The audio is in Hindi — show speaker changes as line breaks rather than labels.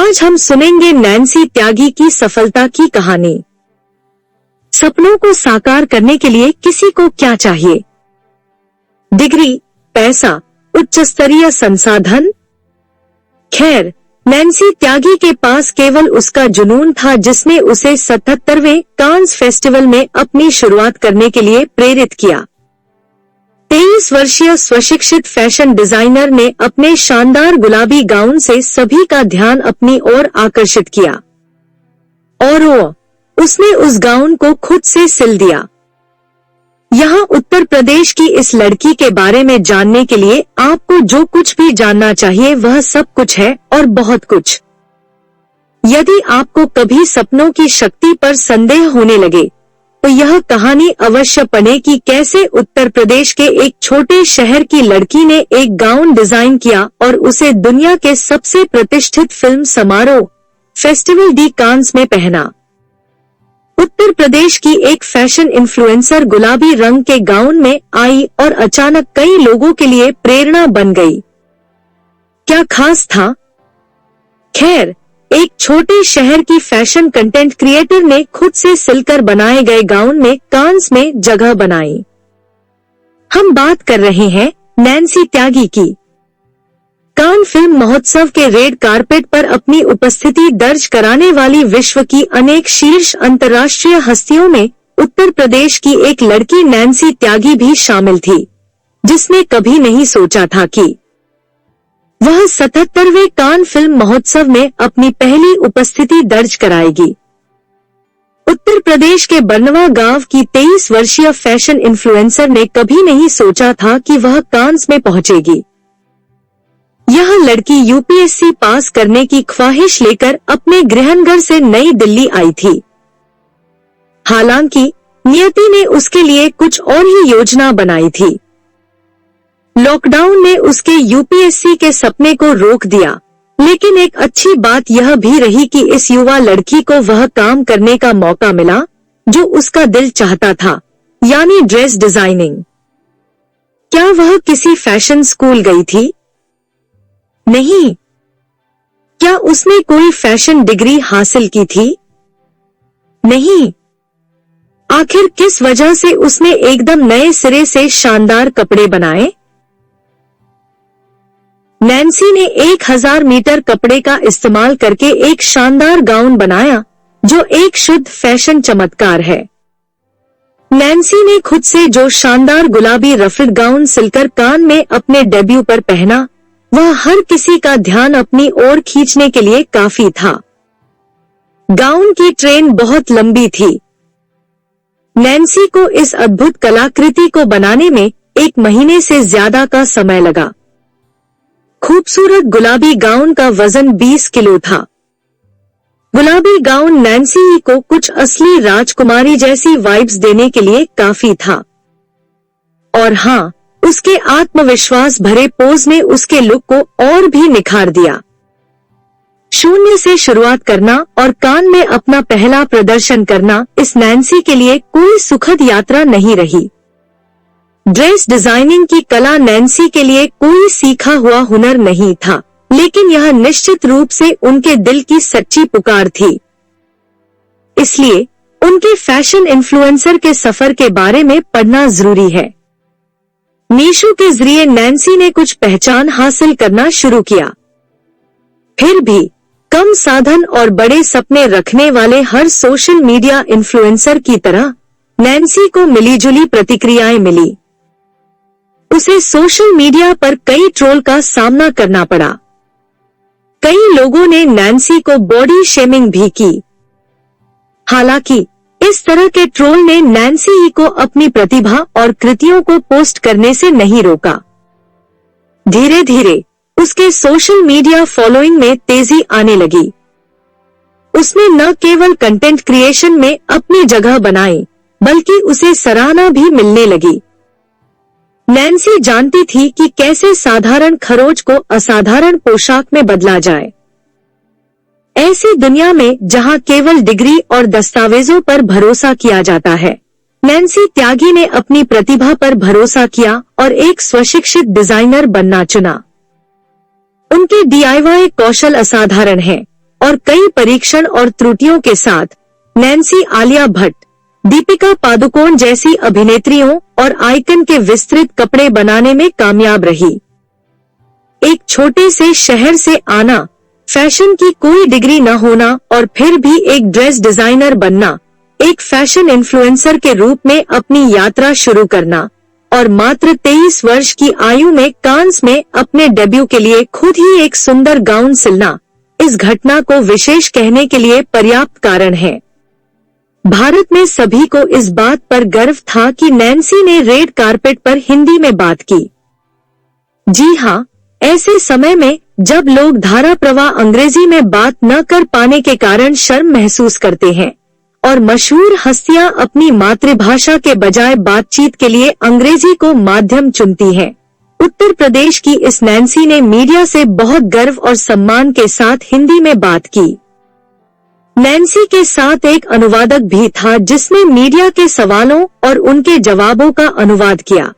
आज हम सुनेंगे नैन्सी त्यागी की सफलता की कहानी। सपनों को साकार करने के लिए किसी को क्या चाहिए? डिग्री, पैसा, उच्च स्तरीय संसाधन? खैर, नैन्सी त्यागी के पास केवल उसका जुनून था जिसने उसे 77वें कांस फेस्टिवल में अपनी शुरुआत करने के लिए प्रेरित किया। 23 वर्षीय स्वशिक्षित फैशन डिजाइनर ने अपने शानदार गुलाबी गाउन से सभी का ध्यान अपनी ओर आकर्षित किया और उसने उस गाउन को खुद से सिल दिया। यहाँ उत्तर प्रदेश की इस लड़की के बारे में जानने के लिए आपको जो कुछ भी जानना चाहिए वह सब कुछ है और बहुत कुछ। यदि आपको कभी सपनों की शक्ति पर संदेह होने लगे तो यह कहानी अवश्य पढ़ें कि कैसे उत्तर प्रदेश के एक छोटे शहर की लड़की ने एक गाउन डिजाइन किया और उसे दुनिया के सबसे प्रतिष्ठित फिल्म समारोह फेस्टिवल डी कांस में पहना। उत्तर प्रदेश की एक फैशन इन्फ्लुएंसर गुलाबी रंग के गाउन में आई और अचानक कई लोगों के लिए प्रेरणा बन गई। क्या खास था? खैर, एक छोटे शहर की फैशन कंटेंट क्रिएटर ने खुद से सिलकर बनाए गए गाउन में कांस में जगह बनाई। हम बात कर रहे हैं नैन्सी त्यागी की। कान फिल्म महोत्सव के रेड कारपेट पर अपनी उपस्थिति दर्ज कराने वाली विश्व की अनेक शीर्ष अंतर्राष्ट्रीय हस्तियों में उत्तर प्रदेश की एक लड़की नैन्सी त्यागी भी शामिल थी, जिसने कभी नहीं सोचा था कि वह 77वें कान फिल्म महोत्सव में अपनी पहली उपस्थिति दर्ज कराएगी। उत्तर प्रदेश के बरनवा गांव की 23 वर्षीय फैशन इन्फ्लुएंसर ने कभी नहीं सोचा था कि वह कांस में पहुंचेगी। यह लड़की यूपीएससी पास करने की ख्वाहिश लेकर अपने गृहनगर से नई दिल्ली आई थी। हालांकि नियति ने उसके लिए कुछ और ही योजना बनाई थी। लॉकडाउन ने उसके यूपीएससी के सपने को रोक दिया, लेकिन एक अच्छी बात यह भी रही कि इस युवा लड़की को वह काम करने का मौका मिला जो उसका दिल चाहता था, यानी ड्रेस डिजाइनिंग। क्या वह किसी फैशन स्कूल गई थी? नहीं। क्या उसने कोई फैशन डिग्री हासिल की थी? नहीं। आखिर किस वजह से उसने एकदम नए सिरे से शानदार कपड़े बनाए? नैन्सी ने 1000 मीटर कपड़े का इस्तेमाल करके एक शानदार गाउन बनाया जो एक शुद्ध फैशन चमत्कार है। नैन्सी ने खुद से जो शानदार गुलाबी रफिड गाउन सिलकर कान में अपने डेब्यू पर पहना, वह हर किसी का ध्यान अपनी ओर खींचने के लिए काफी था। गाउन की ट्रेन बहुत लंबी थी। नैन्सी को इस अद्भुत कलाकृति को बनाने में 1 महीने से ज्यादा का समय लगा। खूबसूरत गुलाबी गाउन का वजन 20 किलो था। गुलाबी गाउन नैन्सी को कुछ असली राजकुमारी जैसी वाइब्स देने के लिए काफी था। और हाँ, उसके आत्मविश्वास भरे पोज ने उसके लुक को और भी निखार दिया। शून्य से शुरुआत करना और कान में अपना पहला प्रदर्शन करना इस नैन्सी के लिए कोई सुखद यात्रा नहीं रही। ड्रेस डिजाइनिंग की कला नैन्सी के लिए कोई सीखा हुआ हुनर नहीं था, लेकिन यह निश्चित रूप से उनके दिल की सच्ची पुकार थी। इसलिए उनके फैशन इन्फ्लुएंसर के सफर के बारे में पढ़ना जरूरी है। मीशो के जरिए नैन्सी ने कुछ पहचान हासिल करना शुरू किया। फिर भी कम साधन और बड़े सपने रखने वाले हर सोशल मीडिया इन्फ्लुएंसर की तरह नैन्सी को मिलीजुली प्रतिक्रियाएं मिली। उसे सोशल मीडिया पर कई ट्रोल का सामना करना पड़ा। कई लोगों ने नैन्सी को बॉडी शेमिंग भी की। हालांकि इस तरह के ट्रोल ने नैन्सी को अपनी प्रतिभा और कृतियों को पोस्ट करने से नहीं रोका। धीरे धीरे उसके सोशल मीडिया फॉलोइंग में तेजी आने लगी। उसने न केवल कंटेंट क्रिएशन में अपनी जगह बनाई, बल्कि उसे सराहना भी मिलने लगी। नैन्सी जानती थी कि कैसे साधारण खरोच को असाधारण पोशाक में बदला जाए। ऐसी दुनिया में जहां केवल डिग्री और दस्तावेजों पर भरोसा किया जाता है, नैन्सी त्यागी ने अपनी प्रतिभा पर भरोसा किया और एक स्वशिक्षित डिजाइनर बनना चुना। उनके DIY कौशल असाधारण हैं और कई परीक्षण और त्रुटियों के साथ नैन्सी आलिया भट्ट, दीपिका पादुकोण जैसी अभिनेत्रियों और आइकन के विस्तृत कपड़े बनाने में कामयाब रही। एक छोटे से शहर से आना, फैशन की कोई डिग्री न होना और फिर भी एक ड्रेस डिजाइनर बनना, एक फैशन इन्फ्लुएंसर के रूप में अपनी यात्रा शुरू करना और मात्र 23 वर्ष की आयु में कांस में अपने डेब्यू के लिए खुद ही एक सुंदर गाउन सिलना, इस घटना को विशेष कहने के लिए पर्याप्त कारण है। भारत में सभी को इस बात पर गर्व था कि नैन्सी ने रेड कार्पेट पर हिंदी में बात की। जी हाँ, ऐसे समय में जब लोग धारा प्रवाह अंग्रेजी में बात न कर पाने के कारण शर्म महसूस करते हैं और मशहूर हस्तियां अपनी मातृभाषा के बजाय बातचीत के लिए अंग्रेजी को माध्यम चुनती हैं, उत्तर प्रदेश की इस नैन्सी ने मीडिया से बहुत गर्व और सम्मान के साथ हिंदी में बात की। नैन्सी के साथ एक अनुवादक भी था जिसने मीडिया के सवालों और उनके जवाबों का अनुवाद किया।